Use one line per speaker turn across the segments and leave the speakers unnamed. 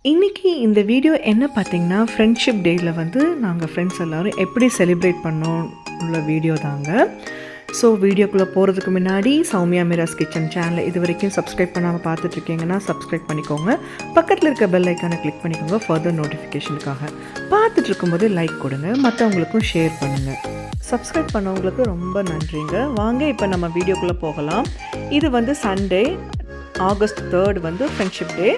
இன்றைக்கி இந்த வீடியோ என்ன பார்த்தீங்கன்னா, ஃப்ரெண்ட்ஷிப் டேயில் வந்து நாங்கள் ஃப்ரெண்ட்ஸ் எல்லோரும் எப்படி செலிப்ரேட் பண்ணோம் உள்ள வீடியோ தாங்க. ஸோ வீடியோக்குள்ளே போகிறதுக்கு முன்னாடி சௌமியா மிராஸ் கிச்சன் சேனலை இது வரைக்கும் சப்ஸ்கிரைப் பண்ணாமல் பார்த்துட்ருக்கீங்கன்னா சப்ஸ்கிரைப் பண்ணிக்கோங்க. பக்கத்தில் இருக்க பெல் ஐக்கானை கிளிக் பண்ணிக்கோங்க ஃபர்தர் நோட்டிஃபிகேஷனுக்காக. பார்த்துட்டு இருக்கும்போது லைக் கொடுங்க, மற்றவங்களுக்கும் ஷேர் பண்ணுங்கள். சப்ஸ்கிரைப் பண்ணவங்களுக்கு ரொம்ப நன்றிங்க. வாங்க இப்போ நம்ம வீடியோக்குள்ளே போகலாம். இது வந்து சண்டே ஆகஸ்ட் 3 வந்து ஃப்ரெண்ட்ஷிப் டே.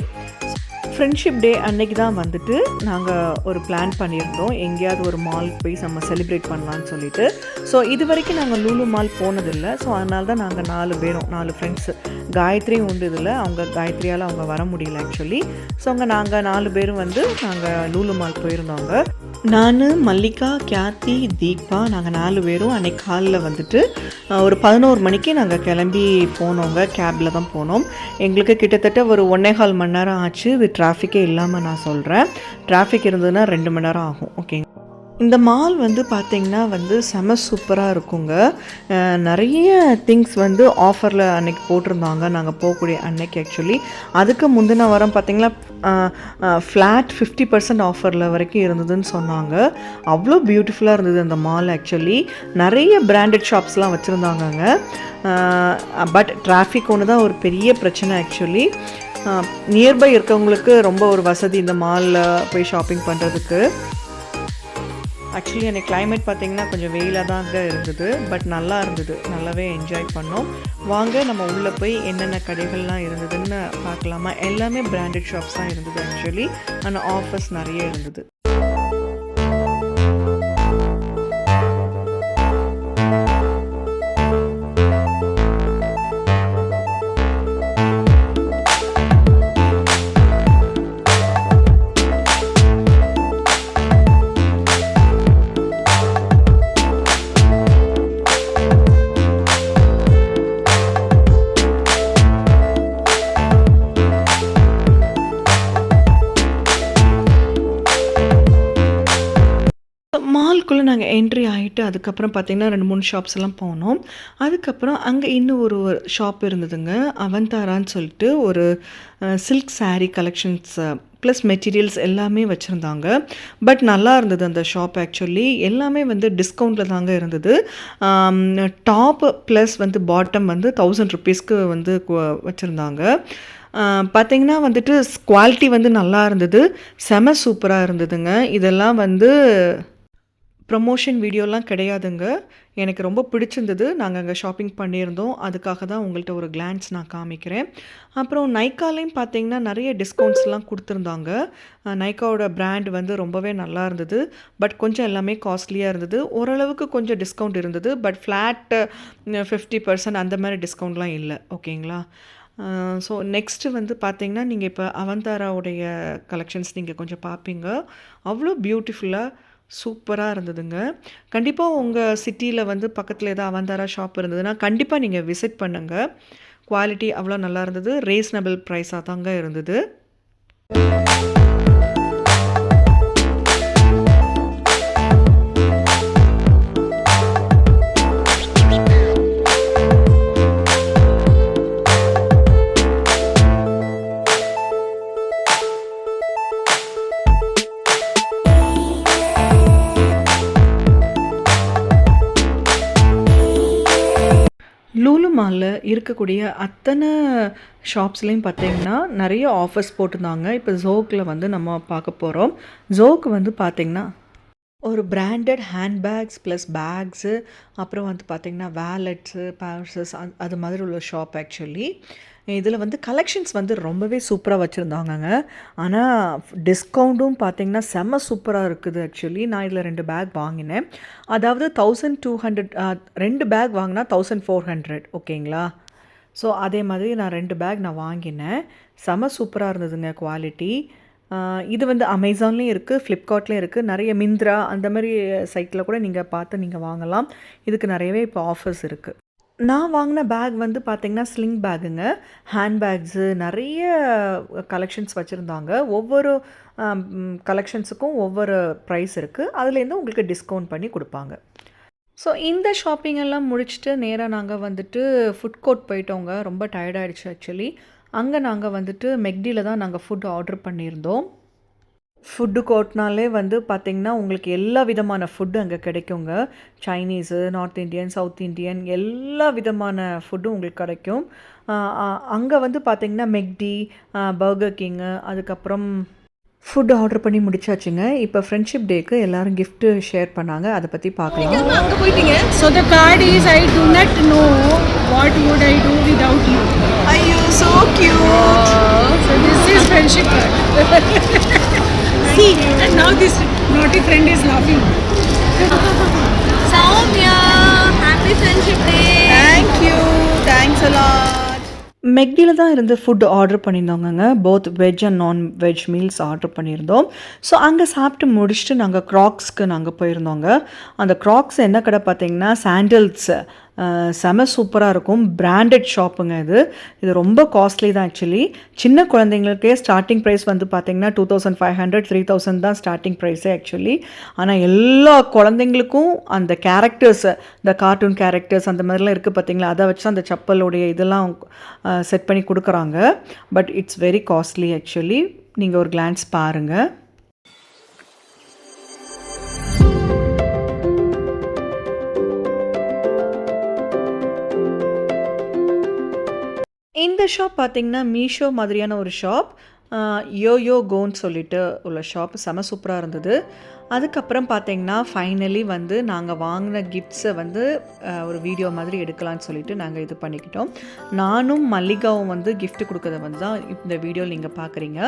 ஃப்ரெண்ட்ஷிப் டே அன்னைக்கு தான் வந்துட்டு நாங்கள் ஒரு பிளான் பண்ணியிருந்தோம், எங்கேயாவது ஒரு மாலுக்கு போய் நம்ம செலிப்ரேட் பண்ணலான்னு சொல்லிட்டு. ஸோ இது வரைக்கும் நாங்கள் லூலு மால் போனதில்லை. ஸோ அதனால தான் நாங்கள் 4 ஃப்ரெண்ட்ஸு, காயத்ரியும் உண்டு இதில். அவங்க காயத்ரியால் அவங்க வர முடியல ஆக்சுவலி. ஸோ நாங்கள் 4 பேரும் வந்து நாங்கள் லூலு மால் போயிருந்தோங்க. நான், மல்லிகா, கியாத்தி, தீபா, நாங்கள் 4 பேரும் அன்றைக்கி காலில் வந்துட்டு ஒரு 11 மணிக்கு நாங்கள் கிளம்பி போனோங்க. கேபில் தான் போனோம். எங்களுக்கு கிட்டத்தட்ட ஒரு 1.25 மணி நேரம் ஆச்சு. இது டிராஃபிக்கே இல்லாமல் நான் சொல்கிறேன். டிராஃபிக் இருந்ததுன்னா 2 மணி நேரம் ஆகும். ஓகேங்க. இந்த மால் வந்து பார்த்திங்கன்னா வந்து செம சூப்பராக இருக்குங்க. நிறைய திங்ஸ் வந்து ஆஃபரில் அன்றைக்கி போட்டிருந்தாங்க நாங்கள் போகக்கூடிய அன்னைக்கு. ஆக்சுவலி அதுக்கு முந்தின வாரம் பார்த்திங்கன்னா ஃப்ளாட் 50% ஆஃபரில் வரைக்கும் இருந்ததுன்னு சொன்னாங்க. அவ்வளோ பியூட்டிஃபுல்லாக இருந்தது அந்த மால். ஆக்சுவலி நிறைய பிராண்டட் ஷாப்ஸ்லாம் வச்சுருந்தாங்கங்க. பட் டிராஃபிக் ஒன்று தான் ஒரு பெரிய பிரச்சனை. ஆக்சுவலி நியர்பை இருக்கவங்களுக்கு ரொம்ப ஒரு வசதி இந்த மாலில் போய் ஷாப்பிங் பண்ணுறதுக்கு. ஆக்சுவலி எனக்கு கிளைமேட் பார்த்திங்கன்னா கொஞ்சம் வெயிலாக தாங்க இருந்தது, பட் நல்லா இருந்தது. நல்லாவே என்ஜாய் பண்ணோம். வாங்க நம்ம உள்ளே போய் என்னென்ன கடைகள்லாம் இருந்ததுன்னு பார்க்கலாமா. எல்லாமே பிராண்டட் ஷாப்ஸ் தான் இருந்தது ஆக்சுவலி. ஆனால் ஆஃபர்ஸ் நிறைய இருந்தது. மால்குள்ளே நாங்கள் என்ட்ரி ஆகிட்டு அதுக்கப்புறம் பார்த்திங்கன்னா 2-3 ஷாப்ஸ் எல்லாம் போனோம். அதுக்கப்புறம் அங்கே இன்னும் ஒரு ஷாப் இருந்ததுங்க, அவந்தாரான்னு சொல்லிட்டு. ஒரு silk sari collections plus materials எல்லாமே வச்சுருந்தாங்க. பட் நல்லா இருந்தது அந்த ஷாப். ஆக்சுவலி எல்லாமே வந்து டிஸ்கவுண்ட்டில் தாங்க இருந்தது. டாப்பு ப்ளஸ் வந்து பாட்டம் வந்து 1000 ருப்பீஸ்க்கு வந்து வச்சுருந்தாங்க. பார்த்திங்கன்னா வந்துட்டு குவாலிட்டி வந்து நல்லா இருந்தது, செம சூப்பராக இருந்ததுங்க. இதெல்லாம் வந்து ப்ரமோஷன் வீடியோலாம் கிடையாதுங்க. எனக்கு ரொம்ப பிடிச்சிருந்தது. நாங்கள் அங்கே ஷாப்பிங் பண்ணியிருந்தோம். அதுக்காக தான் உங்கள்கிட்ட ஒரு கிளான்ஸ் நான் காமிக்கிறேன். அப்புறம் நைக்காலையும் பார்த்தீங்கன்னா நிறைய டிஸ்கவுண்ட்ஸ்லாம் கொடுத்துருந்தாங்க. நைக்காவோட பிராண்ட் வந்து ரொம்பவே நல்லா இருந்தது. பட் கொஞ்சம் எல்லாமே காஸ்ட்லியாக இருந்தது. ஓரளவுக்கு கொஞ்சம் டிஸ்கவுண்ட் இருந்தது. பட் ஃப்ளாட் 50% அந்த மாதிரி டிஸ்கவுண்ட்லாம் இல்லை. ஓகேங்களா. ஸோ நெக்ஸ்ட்டு வந்து பார்த்திங்கன்னா நீங்கள் இப்போ அவந்தாராவுடைய கலெக்ஷன்ஸ் நீங்கள் கொஞ்சம் பார்ப்பீங்க. அவ்வளோ பியூட்டிஃபுல்லாக சூப்பராக இருந்ததுங்க. கண்டிப்பாக உங்கள் சிட்டியில் வந்து பக்கத்தில் ஏதாவது அவந்தாரா ஷாப் இருந்ததுன்னா கண்டிப்பாக நீங்கள் விசிட் பண்ணுங்கள். குவாலிட்டி அவ்வளோ நல்லா இருந்தது. ரீசனபிள் ப்ரைஸாக தாங்க இருந்தது. லூலு மாலில் இருக்கக்கூடிய அத்தனை ஷாப்ஸ்லேயும் பார்த்தீங்கன்னா நிறைய ஆஃபர்ஸ் போட்டிருந்தாங்க. இப்போ ஜோக்கில் வந்து நம்ம பார்க்க போகிறோம். ஜோக் வந்து பார்த்திங்கன்னா ஒரு பிராண்டட் ஹேண்ட்பேக்ஸ் ப்ளஸ் பேக்ஸு, அப்புறம் வந்து பார்த்திங்கன்னா வேலெட்ஸு, பர்ஸஸ் அது மாதிரி உள்ள ஷாப். ஆக்சுவலி இதில் வந்து கலெக்ஷன்ஸ் வந்து ரொம்பவே சூப்பராக வச்சுருந்தாங்கங்க. ஆனால் டிஸ்கவுண்ட்டும் பார்த்திங்கன்னா செம்ம சூப்பராக இருக்குது. ஆக்சுவலி நான் இதில் 2 பேக் வாங்கினேன். அதாவது 1200 2 பேக் வாங்கினா 1400. ஓகேங்களா. ஸோ அதே மாதிரி நான் 2 பேக் நான் வாங்கினேன். செம்ம சூப்பராக இருந்ததுங்க குவாலிட்டி. இது வந்து அமேசான்லேயும் இருக்குது, ஃப்ளிப்கார்ட்லேயும் இருக்குது. நிறைய மிந்த்ரா அந்த மாதிரி சைட்டில் கூட நீங்கள் பார்த்து நீங்கள் வாங்கலாம். இதுக்கு நிறையவே இப்போ ஆஃபர்ஸ் இருக்குது. நான் வாங்கின பேக் வந்து பார்த்திங்கன்னா ஸ்லிங் பேக்குங்க. ஹேண்ட் பேக்ஸு நிறைய கலெக்ஷன்ஸ் வச்சுருந்தாங்க. ஒவ்வொரு கலெக்ஷன்ஸுக்கும் ஒவ்வொரு ப்ரைஸ் இருக்குது. அதுலேருந்து உங்களுக்கு டிஸ்கவுண்ட் பண்ணி கொடுப்பாங்க. ஸோ இந்த ஷாப்பிங் எல்லாம் முடிச்சுட்டு நேராக நாங்கள் வந்துட்டு ஃபுட் கோர்ட் போயிட்டோங்க. ரொம்ப டயர்டாகிடுச்சு ஆக்சுவலி. அங்கே நாங்கள் வந்துட்டு மெக்டியில் தான் நாங்கள் ஃபுட் ஆர்டர் பண்ணியிருந்தோம். ஃபுட்டு கோர்ட்னாலே வந்து பார்த்திங்கன்னா உங்களுக்கு எல்லா விதமான ஃபுட்டு அங்கே கிடைக்குங்க. Chinese, north Indian, south Indian எல்லா விதமான ஃபுட்டும் உங்களுக்கு கிடைக்கும். அங்கே வந்து பார்த்திங்கன்னா மெக்டி, பர்கர் கிங்கு, அதுக்கப்புறம் ஃபுட் ஆர்டர் பண்ணி முடிச்சாச்சுங்க. இப்போ ஃப்ரெண்ட்ஷிப் டேக்கு எல்லோரும் கிஃப்ட்டு ஷேர் பண்ணாங்க. அதை பற்றி பார்க்கலாம்.
அங்கே போயிட்டீங்க. So the card is I do not know what would I do without you.
ஐயோ so cute.
So this is friendship card. See, and now this naughty friend is laughing.
Soumya, happy friendship day.
Thank you. Thanks a lot. மெக்டியில் தான் இருந்து food order பண்ணியிருந்தோங்க. Both veg and non veg meals order பண்ணியிருந்தோம். So அங்கே சாப்பிட்டு முடிச்சுட்டு நாங்கள் க்ராக்ஸ்க்கு நாங்கள் போயிருந்தோங்க. அந்த க்ராக்ஸ் என்ன கடை பார்த்தீங்கன்னா சாண்டல்ஸ் செம சூப்பராக இருக்கும். பிராண்டட் ஷாப்புங்க இது ரொம்ப காஸ்ட்லி தான் ஆக்சுவலி. சின்ன குழந்தைங்களுக்கே ஸ்டார்டிங் ப்ரைஸ் வந்து பார்த்திங்கன்னா 2500 3000 தான் ஸ்டார்டிங் ப்ரைஸே ஆக்சுவலி. ஆனால் எல்லா குழந்தைங்களுக்கும் அந்த கேரக்டர்ஸ், இந்த கார்ட்டூன் கேரக்டர்ஸ் அந்த மாதிரிலாம் இருக்குது பார்த்திங்களா, அதை வச்சு அந்த செப்பலுடைய இதெல்லாம் செட் பண்ணி கொடுக்குறாங்க. But it's very costly actually. நீங்கள் ஒரு கிளான்ஸ் பாருங்கள். இந்த ஷாப் பார்த்திங்கன்னா மீஷோ மாதிரியான ஒரு ஷாப். யோயோ கோன்னு சொல்லிட்டு உள்ள ஷாப் செம சூப்பராக இருந்தது. அதுக்கப்புறம் பார்த்திங்கன்னா ஃபைனலி வந்து நாங்கள் வாங்கின கிஃப்ட்ஸை வந்து ஒரு வீடியோ மாதிரி எடுக்கலான்னு சொல்லிட்டு நாங்கள் இது பண்ணிக்கிட்டோம். நானும் மல்லிகாவும் வந்து கிஃப்ட் கொடுக்கறத வந்து தான் இந்த வீடியோவில் நீங்கள் பார்க்குறீங்க.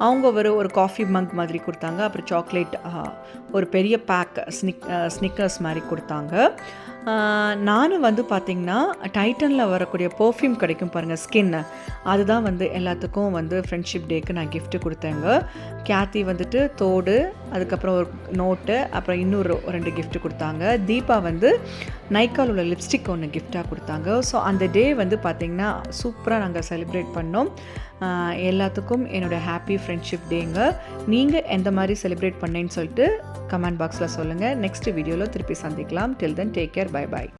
அவங்க ஒரு காஃபி மக் மாதிரி கொடுத்தாங்க. அப்புறம் சாக்லேட் ஒரு பெரிய பேக் ஸ்னிக்கர்ஸ் மாதிரி கொடுத்தாங்க. நானும் வந்து பார்த்திங்கன்னா டைட்டனில் வரக்கூடிய பர்ஃப்யூம் கிடைக்கும் பாருங்கள், ஸ்கின், அதுதான் வந்து எல்லாத்துக்கும் வந்து ஃப்ரெண்ட்ஷிப் டேக்கு நான் கிஃப்ட்டு கொடுத்தேங்க. கேத்தி வந்துட்டு தோடு, அதுக்கப்புறம் ஒரு நோட்டு, அப்புறம் இன்னொரு 2 கிஃப்ட்டு கொடுத்தாங்க. தீபா வந்து நைக்கால் உள்ள லிப்ஸ்டிக் ஒன்று கிஃப்டாக கொடுத்தாங்க. ஸோ அந்த டே வந்து பார்த்திங்கன்னா சூப்பராக நாங்கள் செலிப்ரேட் பண்ணோம். எல்லாத்துக்கும் என்னோடய ஹாப்பி ஃப்ரெண்ட்ஷிப் டேங்க. நீங்கள் எந்த மாதிரி செலிப்ரேட் பண்ணேன்னு சொல்லிட்டு கமெண்ட் பாக்ஸில் சொல்லுங்கள். நெக்ஸ்ட் வீடியோவில் திருப்பி சந்திக்கலாம். Till then take care, bye பாய்.